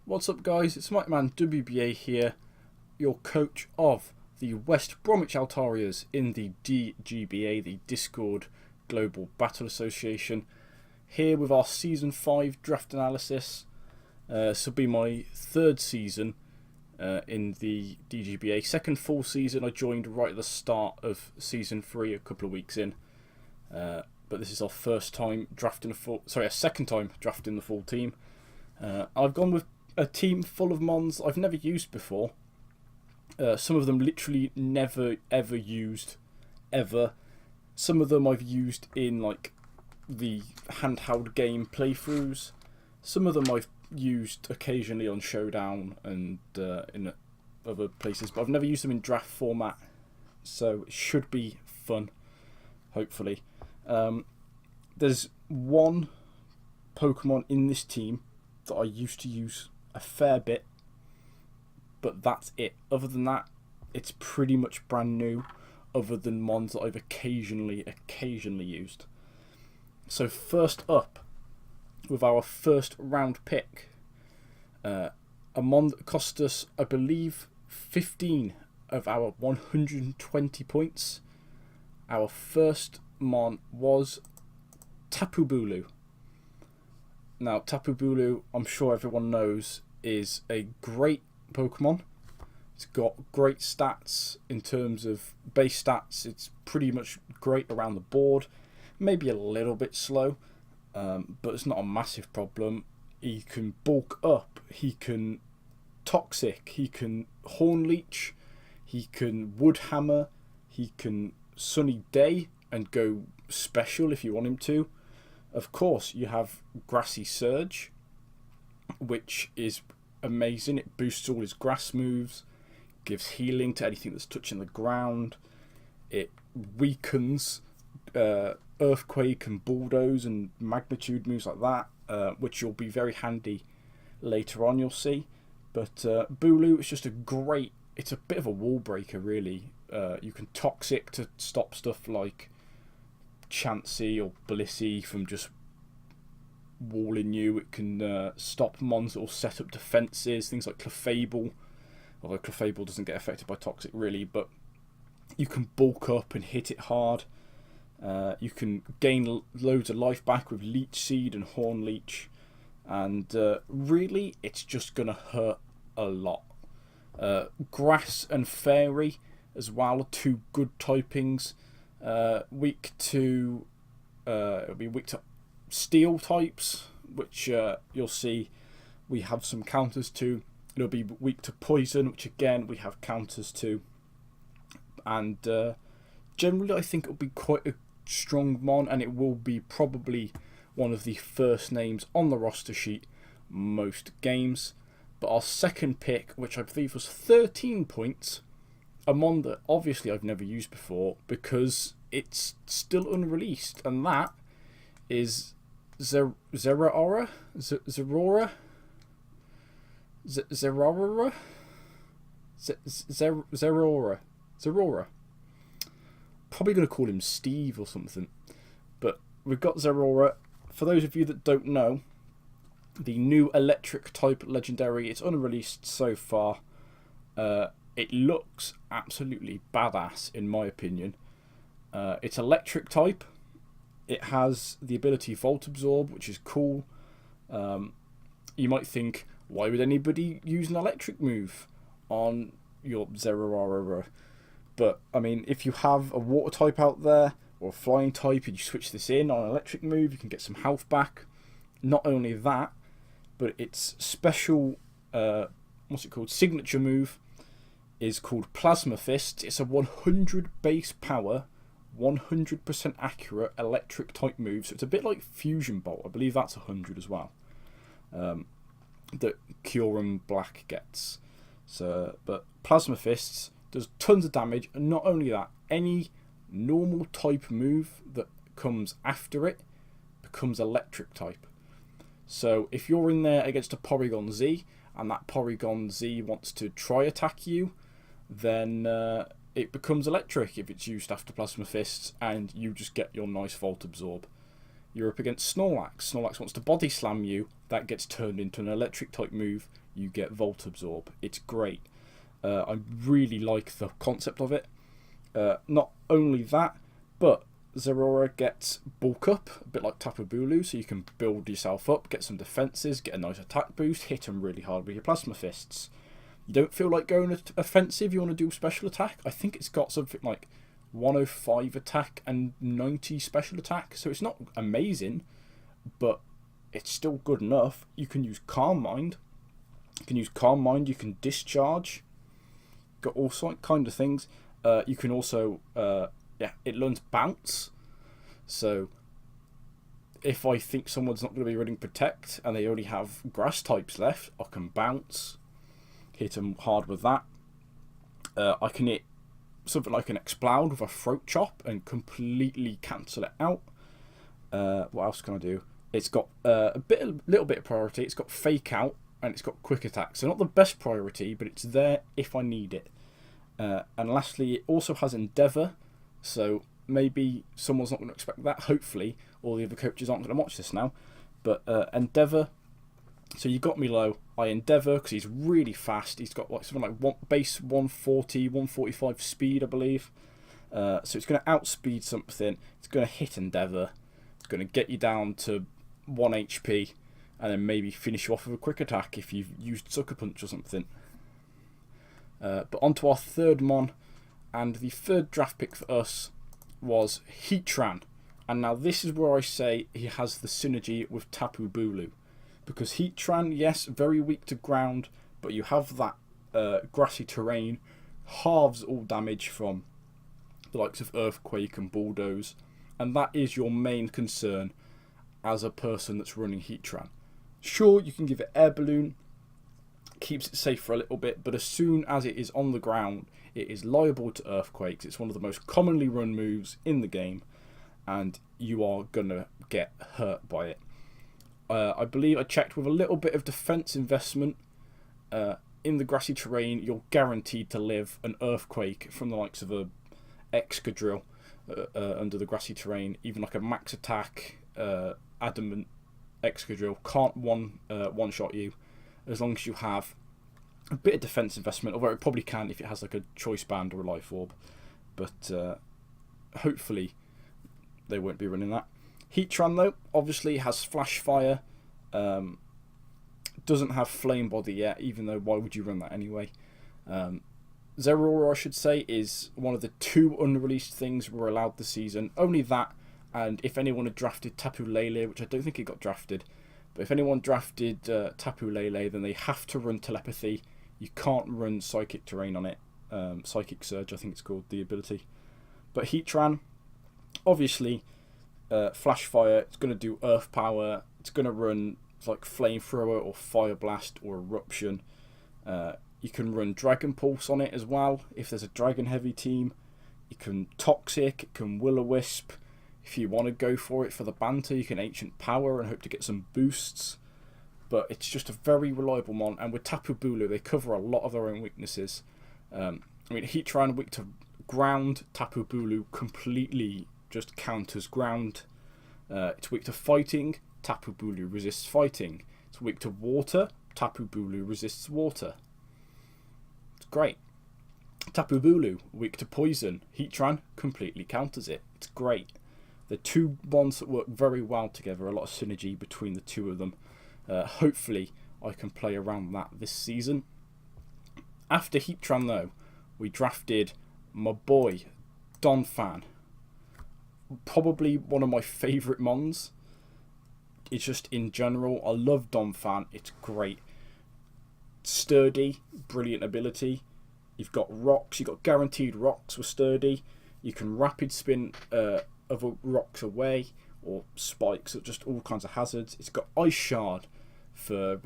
What's up guys, it's Mikemanwba here, your coach of the West Bromwich Altarias in the DGBA, the Discord Global Battle Association, here with our Season 5 draft analysis. This will be my third season in the DGBA. Second full season, I joined right at the start of Season 3 a couple of weeks in. But this is our first time drafting a second time drafting the full team. I've gone with a team full of mons I've never used before. Some of them literally never ever used ever. Some of them I've used in like the handheld game playthroughs. Some of them I've used occasionally on Showdown and in other places, but I've never used them in draft format, so it should be fun, hopefully. There's one Pokemon in this team that I used to use a fair bit, but that's it. Other than that, it's pretty much brand new, other than mons that I've occasionally used. So first up, with our first round pick, a mon that cost us, I believe, 15 of our 120 points. Our first mon was Tapu Bulu. Now, Tapu Bulu, I'm sure everyone knows, is a great Pokemon. It's got great stats in terms of base stats. It's pretty much great around the board. Maybe a little bit slow, but it's not a massive problem. He can bulk up. He can Toxic. He can Horn Leech. He can Wood Hammer. He can Sunny Day and go special if you want him to. Of course, you have Grassy Surge, which is amazing. It boosts all his grass moves, gives healing to anything that's touching the ground. It weakens Earthquake and Bulldoze and Magnitude moves like that, which will be very handy later on, you'll see. But Bulu is just it's a bit of a wall breaker, really. You can Toxic to stop stuff like Chansey or Blissey from just walling you. It can stop mons that will set up defences, things like Clefable, although Clefable doesn't get affected by Toxic really, but you can bulk up and hit it hard. You can gain loads of life back with Leech Seed and Horn Leech, and really it's just going to hurt a lot. Grass and Fairy as well are two good typings. Weak to it'll be weak to steel types, which you'll see we have some counters to. It'll be weak to poison, which again we have counters to. And generally I think it'll be quite a strong mon, and it will be probably one of the first names on the roster sheet most games. But our second pick, which I believe was 13 points, a mon that obviously I've never used before because it's still unreleased, and that is Zeraora. Probably going to call him Steve or something. But we've got Zeraora. For those of you that don't know, the new electric type legendary, it's unreleased so far. It looks absolutely badass in my opinion. It's electric type. It has the ability Volt Absorb, which is cool. You might think, why would anybody use an electric move on your Zeraora? But I mean, if you have a water type out there or a flying type and you switch this in on an electric move, you can get some health back. Not only that, but its special signature move is called Plasma Fist. It's a 100 base power, 100% accurate electric type move, so it's a bit like Fusion Bolt. I believe that's 100 as well, that Kyurem Black gets. But Plasma Fists does tons of damage, and not only that, any normal type move that comes after it becomes electric type. So if you're in there against a Porygon Z and that Porygon Z wants to try attack you, then it becomes electric if it's used after Plasma Fists, and you just get your nice Volt Absorb. You're up against Snorlax. Snorlax wants to body slam you, that gets turned into an electric type move. You get Volt Absorb. It's great. I really like the concept of it. Not only that, but Zeraora gets Bulk Up, a bit like Tapu Bulu, so you can build yourself up, get some defences, get a nice attack boost, hit them really hard with your Plasma Fists. You don't feel like going offensive, you want to do special attack. I think it's got something like 105 attack and 90 special attack, so it's not amazing, but it's still good enough. You can use Calm Mind. You can Discharge. Got all sort kind of things. You can also, it learns Bounce. So if I think someone's not going to be running Protect and they only have Grass types left, I can Bounce, hit them hard with that. I can hit something like an Explode with a Throat Chop and completely cancel it out. What else can I do? It's got little bit of priority. It's got Fake Out and it's got Quick Attack. So not the best priority, but it's there if I need it. And lastly, it also has Endeavour. So maybe someone's not going to expect that. Hopefully, all the other coaches aren't going to watch this now. But Endeavour. So you got me low. I Endeavour because he's really fast. He's got like something like base 140, 145 speed, I believe. So it's going to outspeed something. It's going to hit Endeavour. It's going to get you down to 1 HP. And then maybe finish you off with a Quick Attack if you've used Sucker Punch or something. But on to our third mon. And the third draft pick for us was Heatran. And now this is where I say he has the synergy with Tapu Bulu. Because Heatran, yes, very weak to ground, but you have that grassy terrain, halves all damage from the likes of Earthquake and Bulldoze, and that is your main concern as a person that's running Heatran. Sure, you can give it Air Balloon, keeps it safe for a little bit, but as soon as it is on the ground, it is liable to Earthquakes. It's one of the most commonly run moves in the game, and you are going to get hurt by it. I believe I checked with a little bit of defense investment in the grassy terrain, you're guaranteed to live an Earthquake from the likes of a Excadrill under the grassy terrain. Even like a max attack Adamant Excadrill can't one shot you as long as you have a bit of defense investment, although it probably can if it has like a Choice Band or a Life Orb. But hopefully they won't be running that. Heatran though obviously has Flash Fire, doesn't have Flame Body yet, even though why would you run that anyway? Zeraora, I should say, is one of the 2 unreleased things we're allowed this season. Only that, and if anyone had drafted Tapu Lele, which I don't think it got drafted, but if anyone drafted Tapu Lele, then they have to run Telepathy. You can't run Psychic Terrain on it. Psychic Surge, I think it's called, the ability. But Heatran, obviously, Flash Fire, it's going to do Earth Power, it's going to run like Flamethrower or Fire Blast or Eruption. You can run Dragon Pulse on it as well if there's a Dragon Heavy team. You can Toxic, it can Will-O-Wisp. If you want to go for it for the banter, you can Ancient Power and hope to get some boosts. But it's just a very reliable mon, and with Tapu Bulu, they cover a lot of their own weaknesses. Heatran weak to ground, Tapu Bulu completely just counters ground. It's weak to fighting, Tapu Bulu resists fighting. It's weak to water, Tapu Bulu resists water. It's great. Tapu Bulu, weak to poison, Heatran completely counters it. It's great. They're 2 bonds that work very well together, a lot of synergy between the 2 of them. Hopefully I can play around that this season. After Heatran though, we drafted my boy, Donphan. Probably one of my favourite mons. It's just in general, I love Donphan, it's great. Sturdy, brilliant ability. You've got rocks, you've got guaranteed rocks with Sturdy. You can rapid spin other rocks away, or spikes, or just all kinds of hazards. It's got Ice Shard for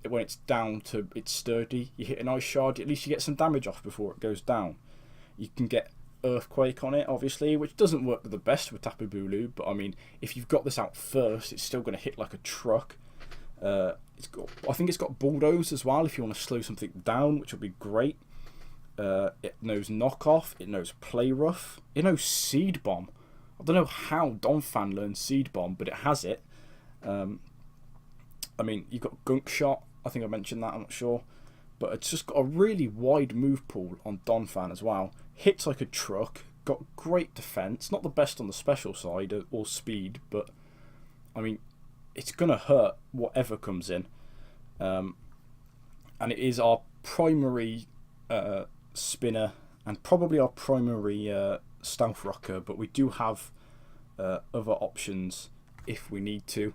when it's down to its Sturdy. You hit an Ice Shard, at least you get some damage off before it goes down. You can get Earthquake on it, obviously, which doesn't work the best with Tapu Bulu, but I mean, if you've got this out first, it's still going to hit like a truck. I think it's got Bulldoze as well if you want to slow something down, which will be great. It knows Knockoff, it knows Play Rough, it knows Seed Bomb. I don't know how Donphan learned Seed Bomb, but it has it. I mean, you've got Gunk Shot. I think I mentioned that, I'm not sure. But it's just got a really wide move pool on Donphan as well. Hits like a truck. Got great defense. Not the best on the special side or speed, but I mean, it's going to hurt whatever comes in. And it is our primary spinner and probably our primary stealth rocker, but we do have other options if we need to.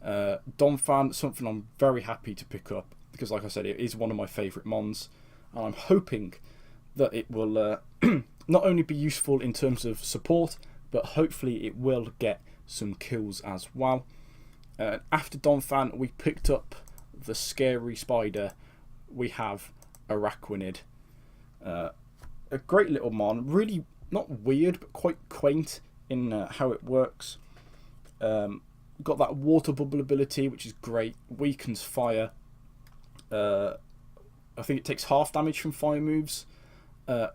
Donphan, something I'm very happy to pick up because, like I said, it is one of my favourite mons, and I'm hoping that it will not only be useful in terms of support, but hopefully it will get some kills as well. After Donphan, we picked up the scary spider. We have Araquanid. A great little mon, really not weird, but quite quaint in how it works. Got that water bubble ability, which is great. Weakens fire. I think it takes half damage from fire moves.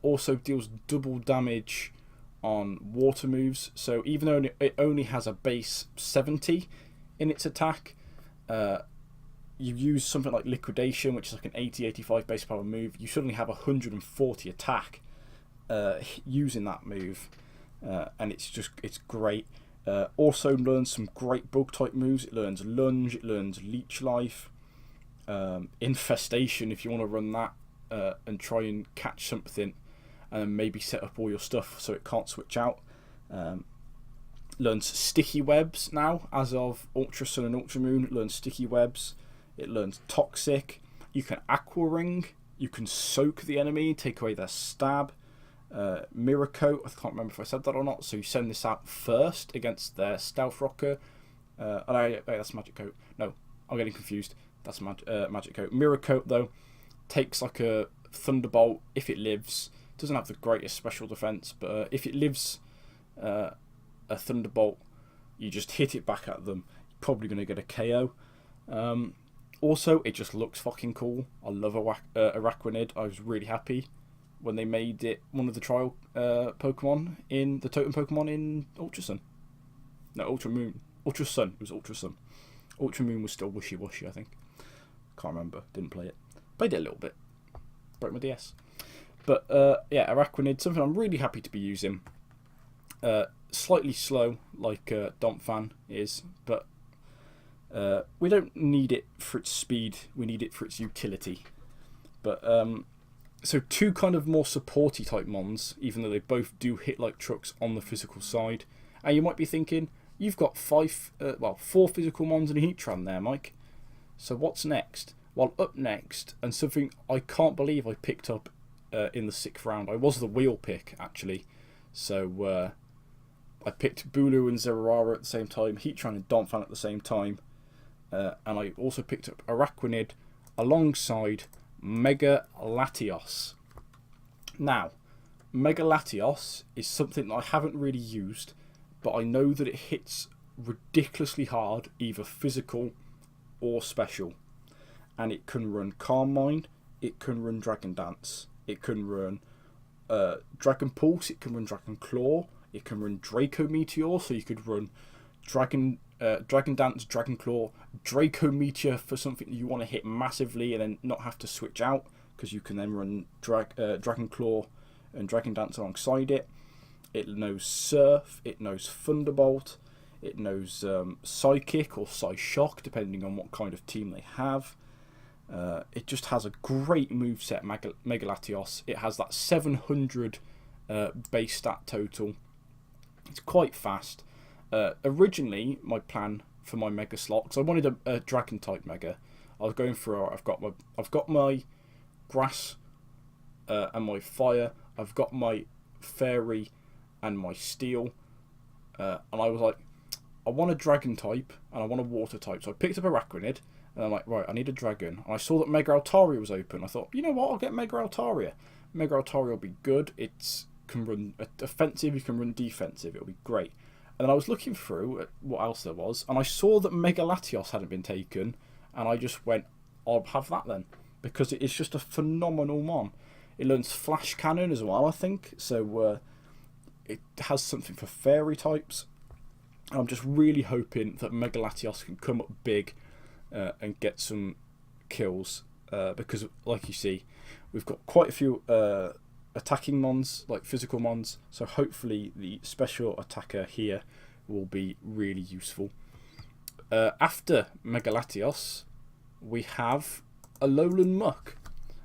Also deals double damage on water moves. So even though it only has a base 70 in its attack, you use something like Liquidation, which is like an 80-85 base power move. You suddenly have 140 attack using that move, and it's great. Also learns some great bug type moves. It learns Lunge, it learns Leech Life, Infestation if you want to run that and try and catch something, and then maybe set up all your stuff so it can't switch out. Learns Sticky Webs now, as of Ultra Sun and Ultra Moon. It learns Sticky Webs. It learns Toxic. You can Aqua Ring. You can soak the enemy, take away their stab. Mirror Coat, I can't remember if I said that or not, so you send this out first against their Stealth Rocker. That's Magic Coat. No, I'm getting confused. That's Magic Coat. Mirror Coat, though, takes like a Thunderbolt if it lives. Doesn't have the greatest special defense, but if it lives a Thunderbolt, you just hit it back at them. You're probably going to get a KO. Also, it just looks fucking cool. I love Araquanid. I was really happy when they made it one of the trial Pokemon in the Totem Pokemon in Ultra Sun. No, Ultra Moon. Ultra Sun. It was Ultra Sun. Ultra Moon was still wishy-washy, I think. Can't remember. Didn't play it. Played it a little bit. Broke my DS. But yeah, Araquanid, something I'm really happy to be using. Slightly slow, like Donphan is, but we don't need it for its speed. We need it for its utility. But so two kind of more supporty type mons, even though they both do hit like trucks on the physical side. And you might be thinking, you've got 4 physical mons and a Heatran there, Mike. So what's next? Well, up next, and something I can't believe I picked up in the 6th round. I was the wheel pick, actually. So I picked Bulu and Zeraora at the same time, Heatran and Donphan at the same time. And I also picked up Araquanid alongside Mega Latios. Now, Mega Latios is something that I haven't really used, but I know that it hits ridiculously hard, either physical or special. And it can run Calm Mind, it can run Dragon Dance, it can run Dragon Pulse, it can run Dragon Claw, it can run Draco Meteor, so you could run Dragon Dance, Dragon Claw, Draco Meteor for something you want to hit massively and then not have to switch out, because you can then run Dragon Claw and Dragon Dance alongside it. It knows Surf, it knows Thunderbolt, it knows Psychic or Psyshock, depending on what kind of team they have. It just has a great moveset, Mega Latios. It has that 700 base stat total. It's quite fast. Originally, my plan for my Mega slot, because I wanted a Dragon type Mega, I was going for I've got my Grass and my Fire. I've got my Fairy and my Steel, and I was like, I want a Dragon type and I want a Water type. So I picked up Araquanid, and I'm like, right, I need a Dragon. And I saw that Mega Altaria was open. I thought, you know what, I'll get Mega Altaria. Mega Altaria will be good. It can run offensive, you can run defensive. It'll be great. And then I was looking through at what else there was, and I saw that Mega Latios hadn't been taken, and I just went, I'll have that then, because it is just a phenomenal mon. It learns Flash Cannon as well, I think, so it has something for Fairy types. And I'm just really hoping that Mega Latios can come up big and get some kills, because like you see, we've got quite a few attacking mons, like physical mons, so hopefully the special attacker here will be really useful. After Megalatios, we have a lowland muck,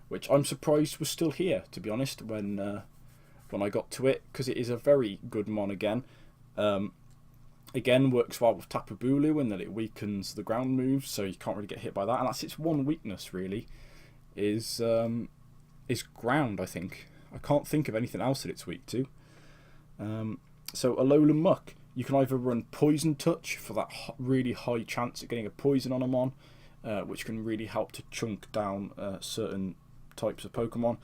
which I'm surprised was still here, to be honest, when I got to it, because it is a very good mon again. Again, works well with Tapu Bulu in that it weakens the ground moves, so you can't really get hit by that. And that's its one weakness, really, is ground, I think. I can't think of anything else that it's weak to. So a lowland muck, you can either run Poison Touch for that really high chance of getting a poison on a mon, which can really help to chunk down certain types of Pokemon,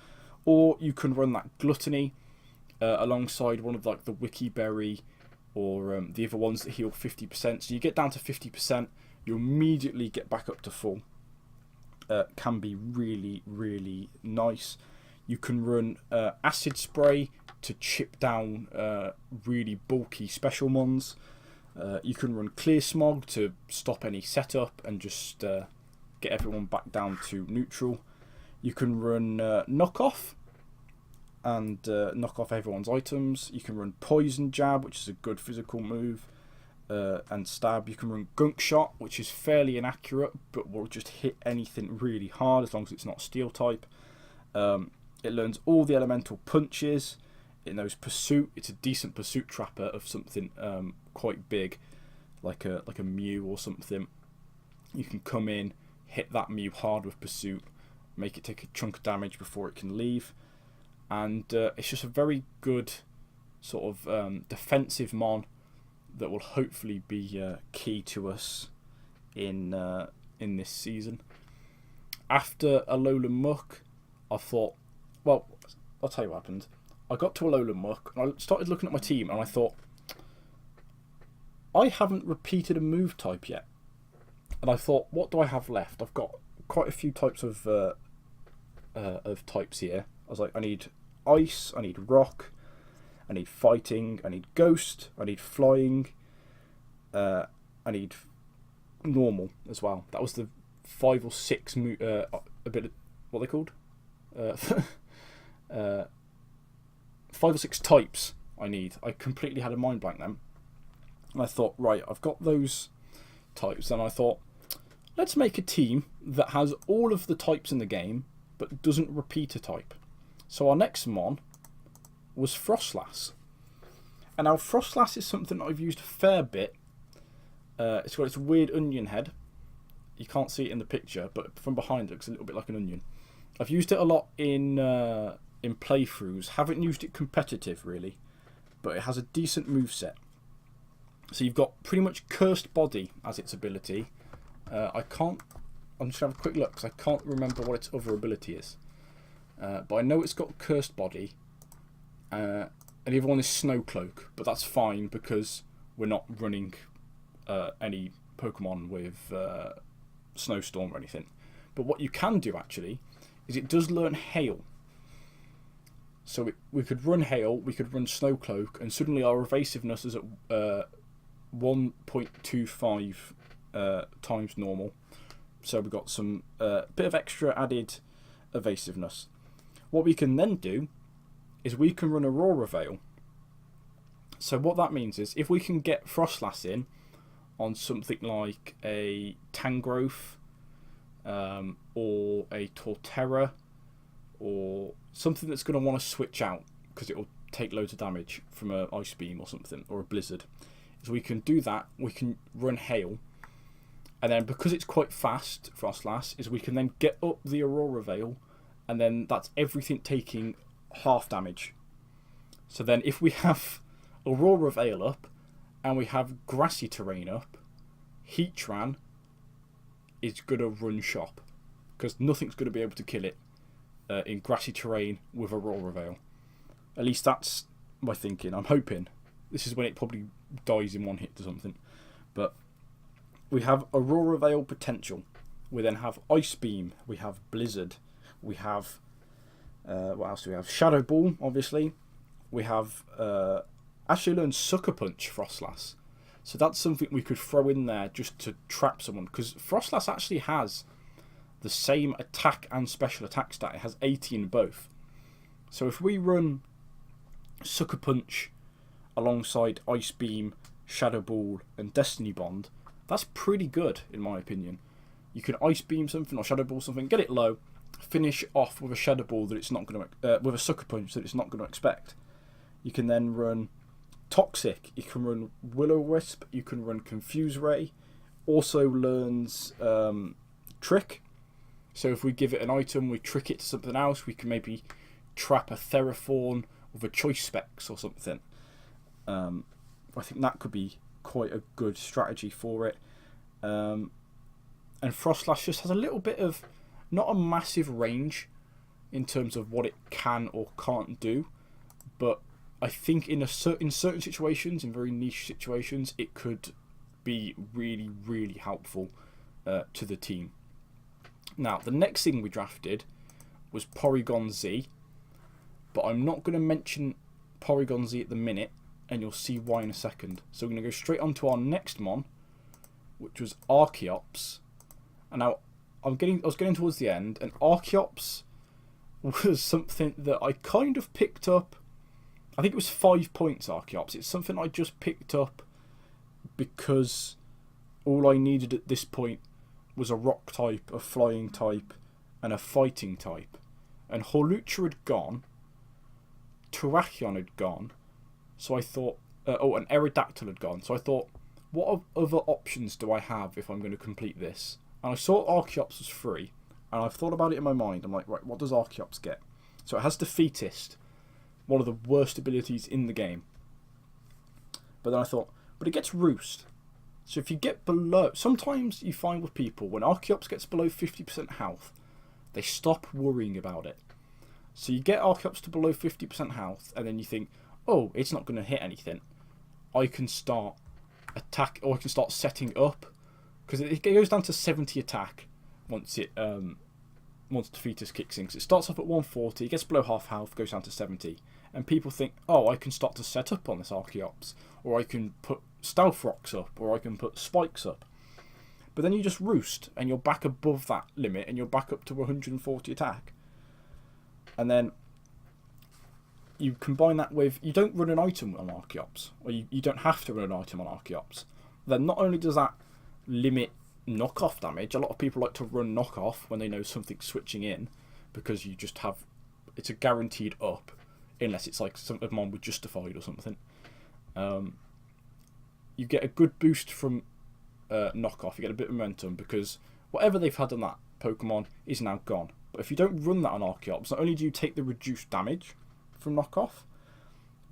or you can run that Gluttony alongside one of like the Wiki Berry or the other ones that heal 50%. So you get down to 50%, you immediately get back up to full. Can be really, really nice. You can run Acid Spray to chip down really bulky special mons. You can run Clear Smog to stop any setup and just get everyone back down to neutral. You can run Knock Off and knock off everyone's items. You can run Poison Jab, which is a good physical move, and Stab. You can run Gunk Shot, which is fairly inaccurate, but will just hit anything really hard as long as it's not Steel type. It learns all the elemental punches. It knows Pursuit. It's a decent Pursuit trapper of something quite big, like a Mew or something. You can come in, hit that Mew hard with Pursuit, make it take a chunk of damage before it can leave. And it's just a very good sort of defensive mon that will hopefully be key to us in this season. After a lowland muck, I thought, well, I'll tell you what happened. I got to a lowland muck and I started looking at my team and I thought, I haven't repeated a move type yet. And I thought, what do I have left? I've got quite a few types of types here. I was like, I need Ice, I need Rock, I need Fighting, I need Ghost, I need Flying, I need Normal as well. That was the 5 or 6 a bit of, what are they called? 5 or 6 types I need. I completely had a mind blank then. And I thought, right, I've got those types. And I thought, let's make a team that has all of the types in the game, but doesn't repeat a type. So our next mon was Frostlass. And now Frostlass is something I've used a fair bit. It's got its weird onion head. You can't see it in the picture, but from behind it looks a little bit like an onion. I've used it a lot in playthroughs. Haven't used it competitive really, but it has a decent moveset. So you've got pretty much Cursed Body as its ability. I'm just going to have a quick look because I can't remember what its other ability is. But I know it's got Cursed Body. And the other one is Snow Cloak, but that's fine because we're not running any Pokemon with Snowstorm or anything. But what you can do actually is it does learn Hail. So we could run Hail, we could run Snow Cloak, and suddenly our evasiveness is at 1.25 times normal. So we've got some bit of extra added evasiveness. What we can then do is we can run Aurora Veil. So what that means is if we can get Frostlass in on something like a Tangrowth or a Torterra or something that's going to want to switch out because it will take loads of damage from an Ice Beam or something, or a Blizzard, is we can do that, we can run Hail, and then because it's quite fast, Frostlass, is we can then get up the Aurora Veil, and then that's everything taking half damage. So then if we have Aurora Veil up and we have Grassy Terrain up, Heatran is going to run shop because nothing's going to be able to kill it in Grassy Terrain with Aurora Veil. At least that's my thinking. I'm hoping this is when it probably dies in one hit or something. But we have Aurora Veil potential. We then have Ice Beam. We have Blizzard. We have what else do we have? Shadow Ball, obviously. We have actually learned Sucker Punch Frostlass. So that's something we could throw in there just to trap someone, because Frostlass actually has the same attack and special attack stat. It has 80 in both. So if we run Sucker Punch alongside Ice Beam, Shadow Ball and Destiny Bond, that's pretty good in my opinion. You can Ice Beam something or Shadow Ball something, get it low, finish off with a Shadow Ball that it's not going to, with a Sucker Punch that it's not going to expect. You can then run Toxic, you can run Will-O-Wisp, you can run Confuse Ray. Also learns Trick. So if we give it an item, we trick it to something else, we can maybe trap a Theraphorn with a Choice Specs or something. I think that could be quite a good strategy for it. And Frostlass just has a little bit of, not a massive range in terms of what it can or can't do, but I think in certain situations, in very niche situations, it could be really, really helpful to the team. Now, the next thing we drafted was Porygon Z, but I'm not going to mention Porygon Z at the minute, and you'll see why in a second. So we're going to go straight on to our next mon, which was Archeops. And now I was getting towards the end, and Archeops was something that I kind of picked up. I think it was 5 points, Archeops. It's something I just picked up because all I needed at this point was a rock type, a flying type, and a fighting type. And Hawlucha had gone, Terrakion had gone, so I thought, and Aerodactyl had gone, so I thought, what other options do I have if I'm going to complete this? And I saw Archeops was free, and I've thought about it in my mind. I'm like, right, what does Archeops get? So it has Defeatist, one of the worst abilities in the game. But then I thought, but it gets Roost. So if you get below, sometimes you find with people, when Archeops gets below 50% health, they stop worrying about it. So you get Archeops to below 50% health, and then you think, oh, it's not going to hit anything. I can start attack, or I can start setting up, because it goes down to 70 attack once Defeatist kicks in. Because it starts off at 140, it gets below half health, goes down to 70. And people think, oh, I can start to set up on this Archeops, or I can put Stealth Rocks up, or I can put Spikes up. But then you just Roost, and you're back above that limit, and you're back up to 140 attack. And then you combine that with, you don't run an item on Archeops, or you don't have to run an item on Archeops. Then not only does that limit knockoff damage, a lot of people like to run knockoff when they know something's switching in, because you just have, it's a guaranteed up, unless it's like some of mine with Justified or something. You get a good boost from knockoff, you get a bit of momentum, because whatever they've had on that Pokemon is now gone. But if you don't run that on Archeops, not only do you take the reduced damage from knockoff,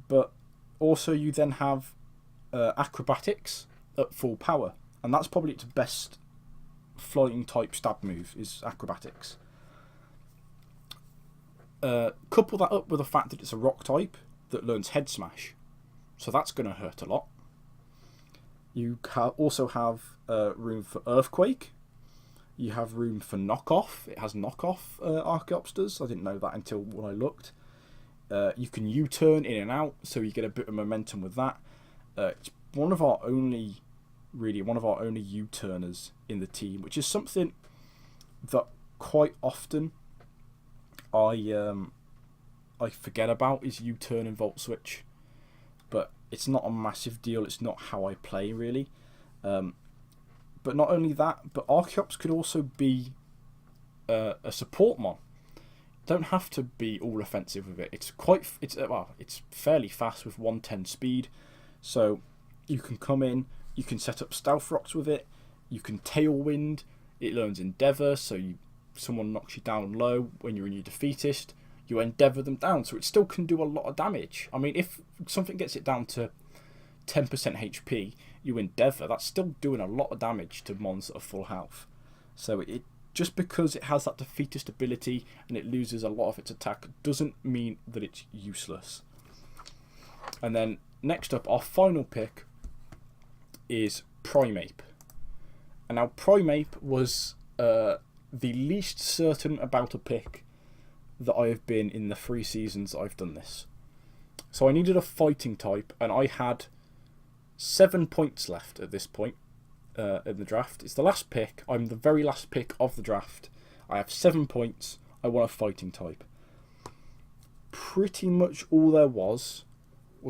but also you then have Acrobatics at full power, and that's probably its best flying type stab move, is Acrobatics. Couple that up with the fact that it's a rock type that learns Head Smash, so that's going to hurt a lot. You also have room for Earthquake. You have room for Knockoff. It has Knockoff, Archeops does. I didn't know that until when I looked. You can U-turn in and out, so you get a bit of momentum with that. It's one of our only U-turners in the team, which is something that quite often I forget about, is U-turn and Volt Switch. But it's not a massive deal, it's not how I play really. But not only that, but Archeops could also be a support mon. Don't have to be all offensive with it. It's fairly fast with 110 speed, so you can come in, you can set up Stealth Rocks with it, you can Tailwind, it learns Endeavour, so someone knocks you down low when you're in your Defeatist, you Endeavour them down, so it still can do a lot of damage. I mean, if something gets it down to 10% HP, you Endeavour, that's still doing a lot of damage to mons that are full health. So it just because it has that Defeatist ability and it loses a lot of its attack doesn't mean that it's useless. And then next up, our final pick is Primeape. And now Primeape was the least certain about a pick that I have been in the 3 seasons I've done this. So I needed a fighting type, and I had 7 points left at this point in the draft. It's the last pick. I'm the very last pick of the draft. I have 7 points. I want a fighting type. Pretty much all there was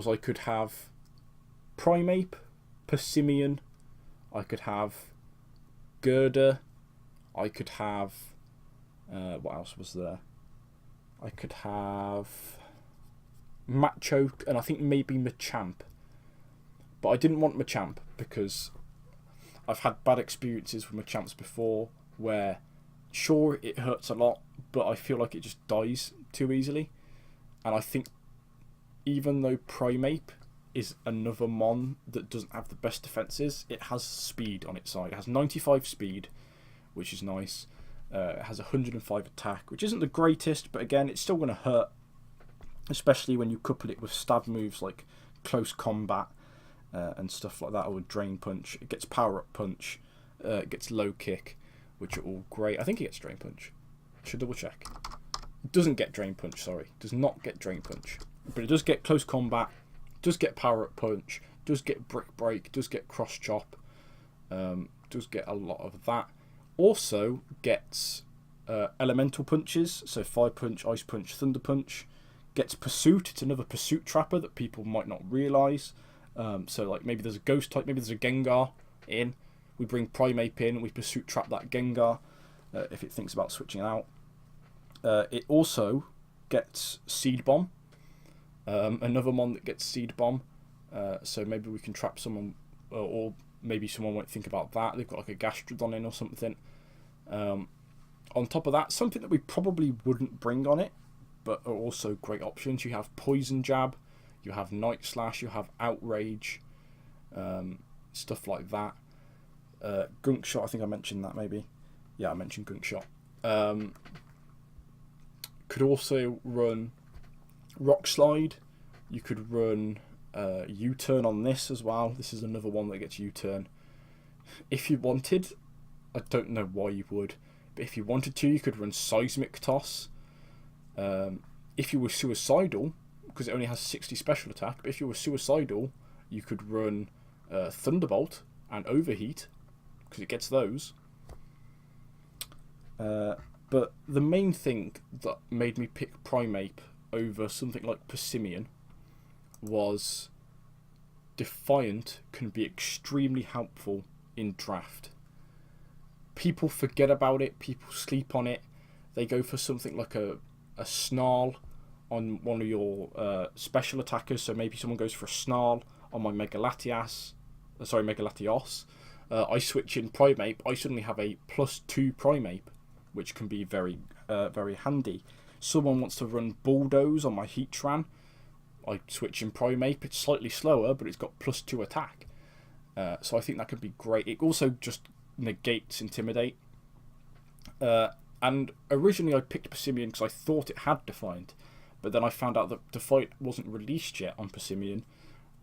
I could have Primeape, Persimmon, I could have Girder, I could have what else was there? I could have Machoke, and I think maybe Machamp. But I didn't want Machamp because I've had bad experiences with Machamps before where, sure, it hurts a lot, but I feel like it just dies too easily. And I think even though Primeape is another mon that doesn't have the best defences, it has speed on its side. It has 95 speed, which is nice. It has 105 attack, which isn't the greatest, but again, it's still going to hurt, especially when you couple it with stab moves like Close Combat and stuff like that, or Drain Punch. It gets Power Up Punch, it gets Low Kick, which are all great. I think it gets Drain Punch. Should double check. It doesn't get Drain Punch, sorry. It does not get Drain Punch. But it does get Close Combat, does get Power Up Punch, does get Brick Break, does get Cross Chop, does get a lot of that. Also gets Elemental Punches, so Fire Punch, Ice Punch, Thunder Punch. Gets Pursuit. It's another Pursuit Trapper that people might not realise. So like maybe there's a Ghost type, maybe there's a Gengar in. We bring Primeape in, we Pursuit Trap that Gengar if it thinks about switching out. It also gets Seed Bomb. Another mon that gets Seed Bomb. So maybe we can trap someone, or maybe someone won't think about that. They've got like a Gastrodon in or something. On top of that, something that we probably wouldn't bring on it, but are also great options. You have Poison Jab, you have Night Slash, you have Outrage, stuff like that. Gunk Shot, I think I mentioned that maybe. Yeah, I mentioned Gunk Shot. Could also run Rock Slide. You could run U-Turn on this as well. This is another one that gets U-Turn. If you wanted, I don't know why you would, but if you wanted to, you could run Seismic Toss. If you were suicidal, because it only has 60 special attack, but if you were suicidal, you could run Thunderbolt and Overheat, because it gets those. But the main thing that made me pick Primeape over something like Persimmon was Defiant can be extremely helpful in draft. People forget about it, people sleep on it, they go for something like a Snarl on one of your special attackers, so maybe someone goes for a Snarl on my Megalatios. I switch in Primeape, I suddenly have a +2 Primeape, which can be very, very handy. Someone wants to run Bulldoze on my Heatran, I switch in Primeape. It's slightly slower, but it's got +2 attack. So I think that could be great. It also just negates Intimidate. And originally I picked Persimmon because I thought it had Defiant, but then I found out that Defiant wasn't released yet on Persimmon,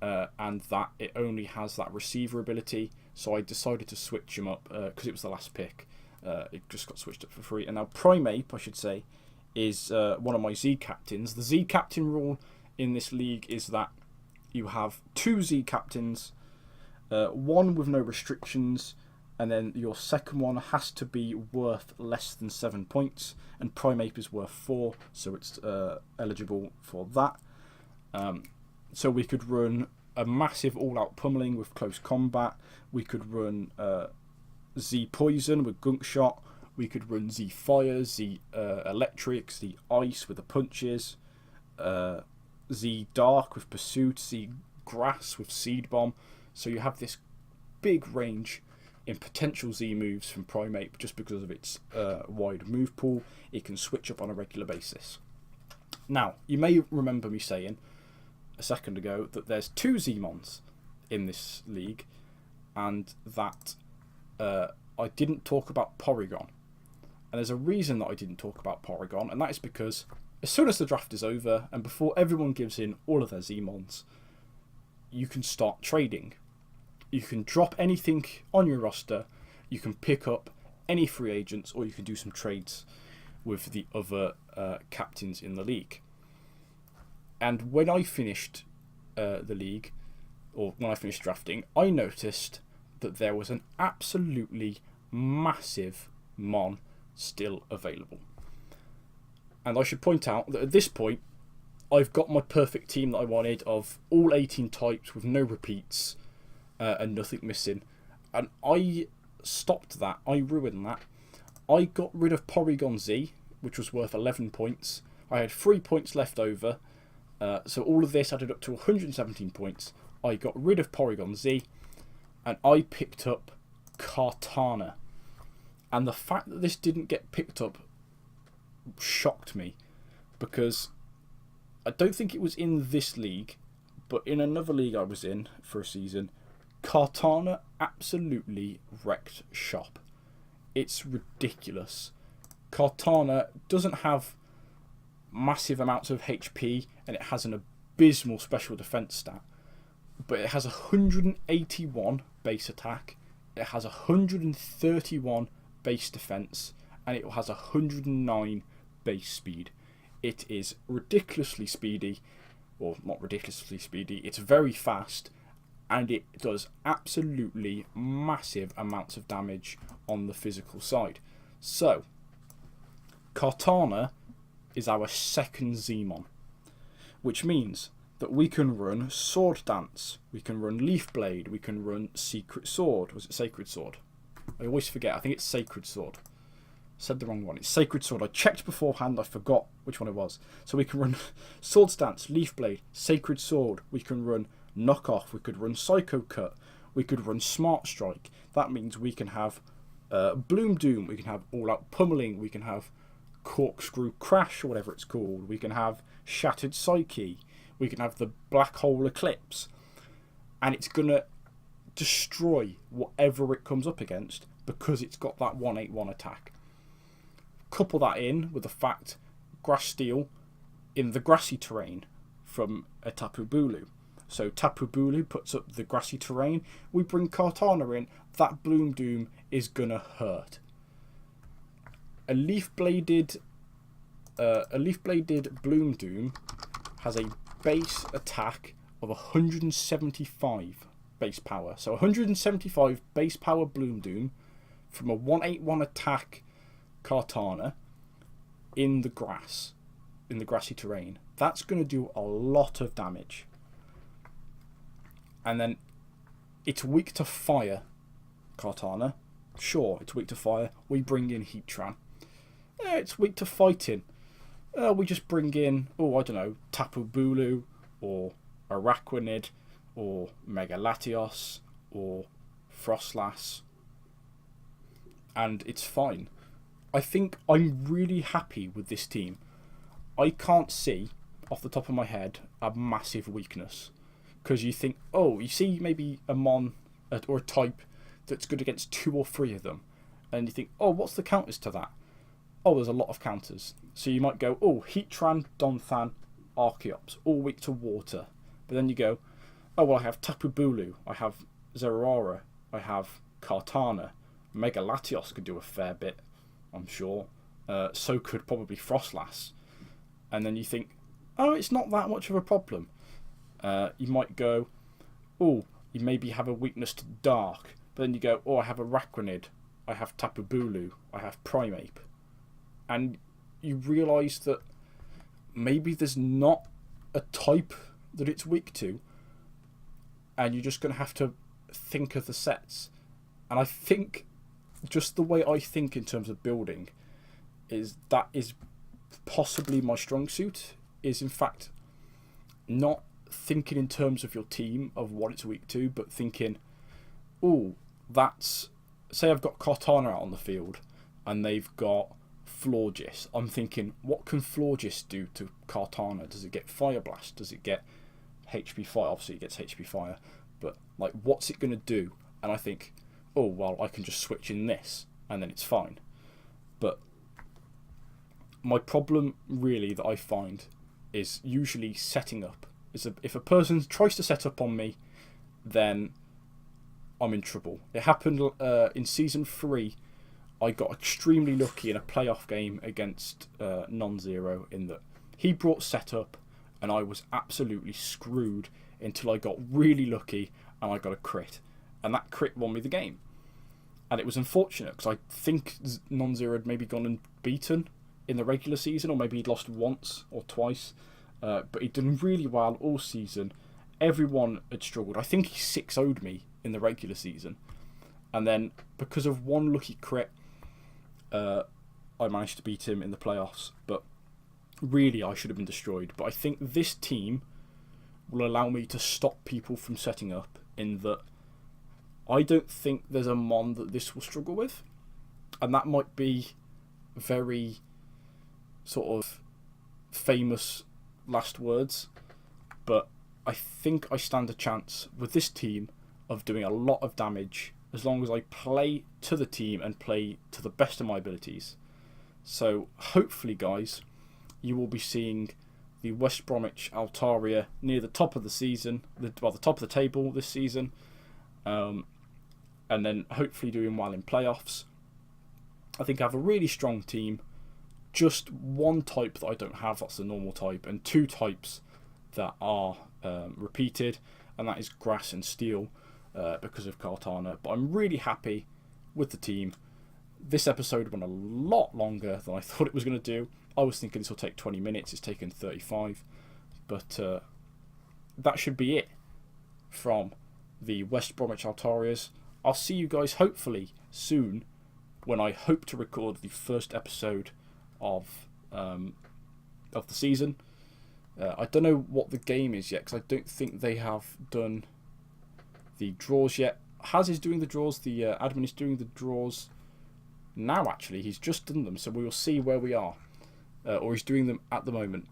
and that it only has that Receiver ability, so I decided to switch him up because it was the last pick. It just got switched up for free. And now Primeape, I should say, is one of my Z captains. The Z captain rule in this league is that you have 2 Z captains, one with no restrictions, and then your second one has to be worth less than 7 points, and Primeape is worth 4, so it's eligible for that. So we could run a massive all-out pummeling with Close Combat. We could run Z Poison with Gunk Shot. We could run Z Fire, Z Electric, Z Ice with the punches, Z Dark with Pursuit, Z Grass with Seed Bomb. So you have this big range in potential Z moves from Primeape just because of its wide move pool. It can switch up on a regular basis. Now, you may remember me saying a second ago that there's 2 Z-Mons in this league, and that I didn't talk about Porygon. And there's a reason that I didn't talk about Porygon, and that is because as soon as the draft is over and before everyone gives in all of their Z-Mons, you can start trading. You can drop anything on your roster, you can pick up any free agents, or you can do some trades with the other captains in the league. And when I finished the league, or when I finished drafting, I noticed that there was an absolutely massive Mon still available. And I should point out that at this point, I've got my perfect team that I wanted of all 18 types with no repeats and nothing missing. And I stopped that. I ruined that. I got rid of Porygon Z, which was worth 11 points. I had 3 points left over. So all of this added up to 117 points. I got rid of Porygon Z and I picked up Kartana. And the fact that this didn't get picked up shocked me, because I don't think it was in this league, but in another league I was in for a season, Kartana absolutely wrecked shop. It's ridiculous. Kartana doesn't have massive amounts of HP and it has an abysmal special defense stat, but it has 181 base attack, it has 131 base defense, and it has 109 base speed. It is ridiculously speedy, or not ridiculously speedy, it's very fast, and it does absolutely massive amounts of damage on the physical side. So, Kartana is our second Zmon, which means that we can run Sword Dance, we can run Leaf Blade, we can run Secret Sword. Was it Sacred Sword? I always forget, I think it's Sacred Sword. Said the wrong one. It's Sacred Sword. I checked beforehand, I forgot which one it was. So we can run Sword Stance, Leaf Blade, Sacred Sword. We can run Knockoff. We could run Psycho Cut. We could run Smart Strike. That means we can have Bloom Doom. We can have All Out Pummeling. We can have Corkscrew Crash, or whatever it's called. We can have Shattered Psyche. We can have the Black Hole Eclipse. And it's going to destroy whatever it comes up against because it's got that 181 attack. Couple that in with the fact Grass Steel in the grassy terrain from a Tapu Bulu. So Tapu Bulu puts up the grassy terrain. We bring Kartana in. That Bloom Doom is gonna hurt. A leaf bladed Bloom Doom has a base attack of 175 base power. So 175 base power Bloom Doom from a 181 attack Kartana in the grass, in the grassy terrain. That's going to do a lot of damage. And then it's weak to fire, Kartana. Sure, it's weak to fire. We bring in Heatran. It's weak to fighting. We just bring in, I don't know, Tapu Bulu, or Araquanid, or Mega Latios, or Frostlass. And it's fine. I think I'm really happy with this team. I can't see, off the top of my head, a massive weakness. Because you think, you see maybe a Mon or a type that's good against 2 or 3 of them. And you think, what's the counters to that? There's a lot of counters. So you might go, Heatran, Donphan, Archeops, all weak to water. But then you go, I have Tapu Bulu, I have Zeraora, I have Kartana, Mega Latios could do a fair bit, I'm sure. So could probably Frostlass. And then you think, it's not that much of a problem. You might go, you maybe have a weakness to Dark. But then you go, I have Araquanid, I have Tapu Bulu, I have Primeape. And you realise that maybe there's not a type that it's weak to. And you're just going to have to think of the sets. And I think just the way I think in terms of building is possibly my strong suit, is in fact not thinking in terms of your team of what it's weak to, but thinking, say I've got Kartana out on the field and they've got Florges. I'm thinking, what can Florges do to Kartana? Does it get Fire Blast? Does it get HP Fire? Obviously it gets HP Fire, but what's it going to do? And I think, I can just switch in this and then it's fine. But my problem really that I find is usually setting up. If a person tries to set up on me, then I'm in trouble. It happened in Season 3. I got extremely lucky in a playoff game against Non-Zero in that he brought setup and I was absolutely screwed until I got really lucky and I got a crit. And that crit won me the game. And it was unfortunate because I think Non-Zero had maybe gone and beaten in the regular season, or maybe he'd lost once or twice. But he'd done really well all season. Everyone had struggled. I think he 6-0'd me in the regular season. And then, because of one lucky crit, I managed to beat him in the playoffs. But really, I should have been destroyed. But I think this team will allow me to stop people from setting up, in that I don't think there's a mon that this will struggle with. And that might be very sort of famous last words, but I think I stand a chance with this team of doing a lot of damage as long as I play to the team and play to the best of my abilities. So hopefully, guys, you will be seeing the West Bromwich Altaria near the top of the season, the top of the table this season, and then hopefully doing well in playoffs. I think I have a really strong team. Just one type that I don't have, that's the normal type, and two types that are repeated, and that is grass and steel because of Kartana. But I'm really happy with the team. This episode went a lot longer than I thought it was going to do. I was thinking this will take 20 minutes, it's taken 35. But that should be it from the West Bromwich Altarias. I'll see you guys hopefully soon, when I hope to record the first episode of the season. I don't know what the game is yet, because I don't think they have done the draws yet. Haz is doing the draws, the admin is doing the draws now actually. He's just done them, so we will see where we are. Or he's doing them at the moment.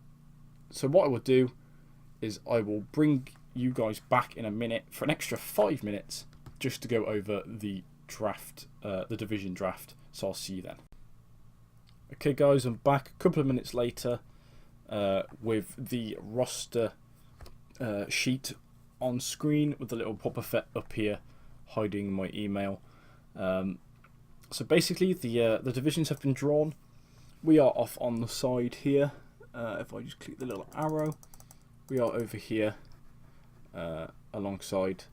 So what I will do is I will bring you guys back in a minute for an extra 5 minutes just to go over the draft, the division draft. So I'll see you then. Okay guys, I'm back a couple of minutes later with the roster sheet on screen with the little pop effect up here hiding my email. So basically the divisions have been drawn. We are off on the side here. If I just click the little arrow, we are over here alongside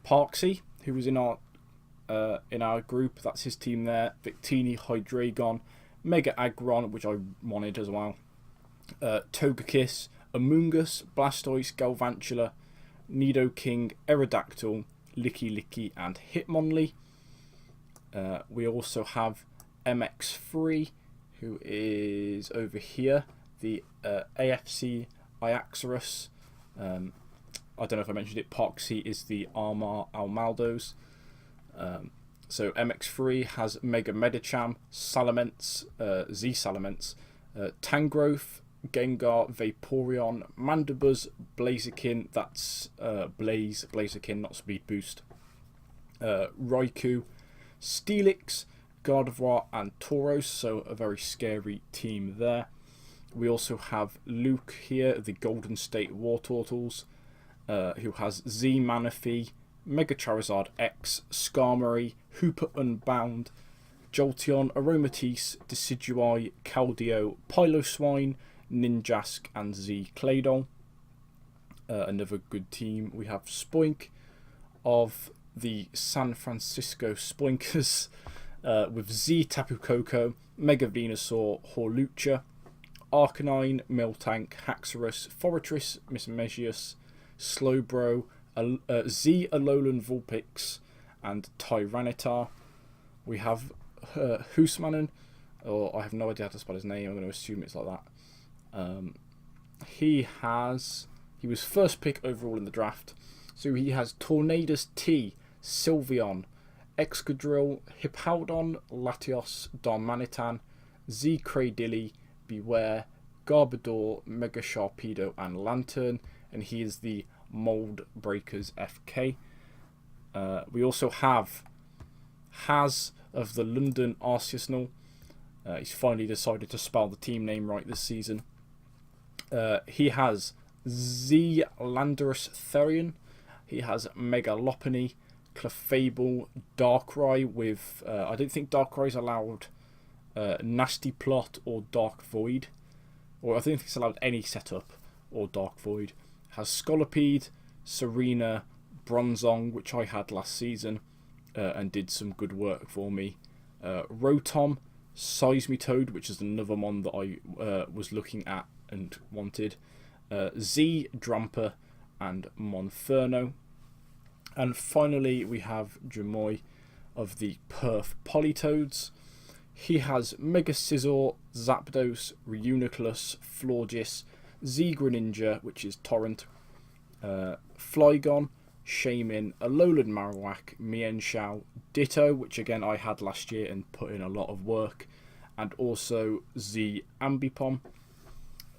Parksy, who was in our group. That's his team there. Victini, Hydreigon, Mega Aggron, which I wanted as well. Togekiss, Amoonguss, Blastoise, Galvantula, Nidoking, Aerodactyl, Licky, and Hitmonlee. We also have MX3, who is over here, the AFC Iaxarus. I don't know if I mentioned it, Parksy is the Armar Almaldos. So MX3 has Mega Medicham, Salamence, Z Salamence, Tangrowth, Gengar, Vaporeon, Mandibuzz, Blaziken, that's Blaziken, not Speed Boost, Raikou, Steelix, Gardevoir, and Tauros, so a very scary team there. We also have Luke here, the Golden State Wartortles, who has Z Manaphy, Mega Charizard X, Skarmory, Hooper Unbound, Jolteon, Aromatisse, Decidueye, Keldeo, Piloswine, Ninjask, and Z Claydol. Another good team. We have Spoink of the San Francisco Spoinkers with Z Tapu Koko, Mega Venusaur, Hawlucha, Arcanine, Miltank, Haxorus, Forretress, Mismagius, Slowbro, Z Alolan Vulpix, and Tyranitar. We have Hoosmannen, or I have no idea how to spell his name, I'm going to assume it's like that. He was first pick overall in the draft, so he has Tornadus T, Sylveon, Excadrill, Hippowdon, Latios, Darmanitan, Z Cradilly, Beware, Garbodor, Mega Sharpedo, and Lantern, and he is the Mold Breakers FK. We also have Haz of the London Arsenal. He's finally decided to spell the team name right this season. He has Z Landorus Therian. He has Mega Lopunny, Clefable, Darkrai with I don't think Darkrai's allowed Nasty Plot or Dark Void, or I don't think it's allowed any setup. or Dark Void. Has Scolipede, Serena, Bronzong, which I had last season and did some good work for me. Rotom, Seismitoad, which is another one that I was looking at and wanted. Z, Dramper, and Monferno. And finally we have Jamoy of the Perf Politoads. He has Mega Scizor, Zapdos, Reuniclus, Florges, Z Greninja, which is Torrent, Flygon, Shaymin, Alolan Marowak, Mienshao, Ditto, which again I had last year and put in a lot of work, and also Z Ambipom.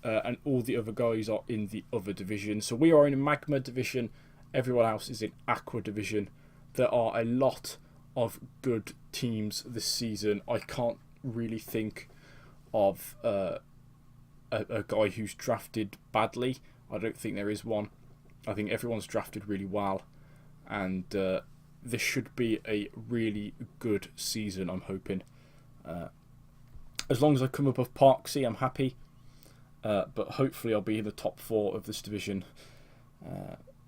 And all the other guys are in the other division. So we are in Magma division, everyone else is in Aqua division. There are a lot of good teams this season. I can't really think of a guy who's drafted badly. I don't think there is one. I think everyone's drafted really well, and this should be a really good season, I'm hoping. As long as I come above Parksy, I'm happy. But hopefully I'll be in the top 4 of this division.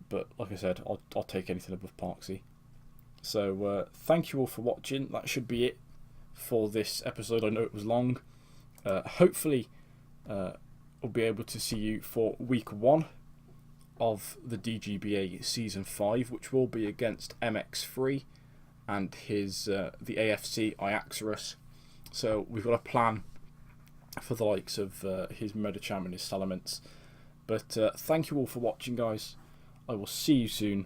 But like I said, I'll take anything above Parksy. So thank you all for watching. That should be it for this episode. I know it was long. Hopefully I'll be able to see you for week 1 of the DGBA Season 5, which will be against MX3 and his the AFC Iaxarus. So we've got a plan for the likes of his Medicham and his Salamence. But thank you all for watching, guys. I will see you soon.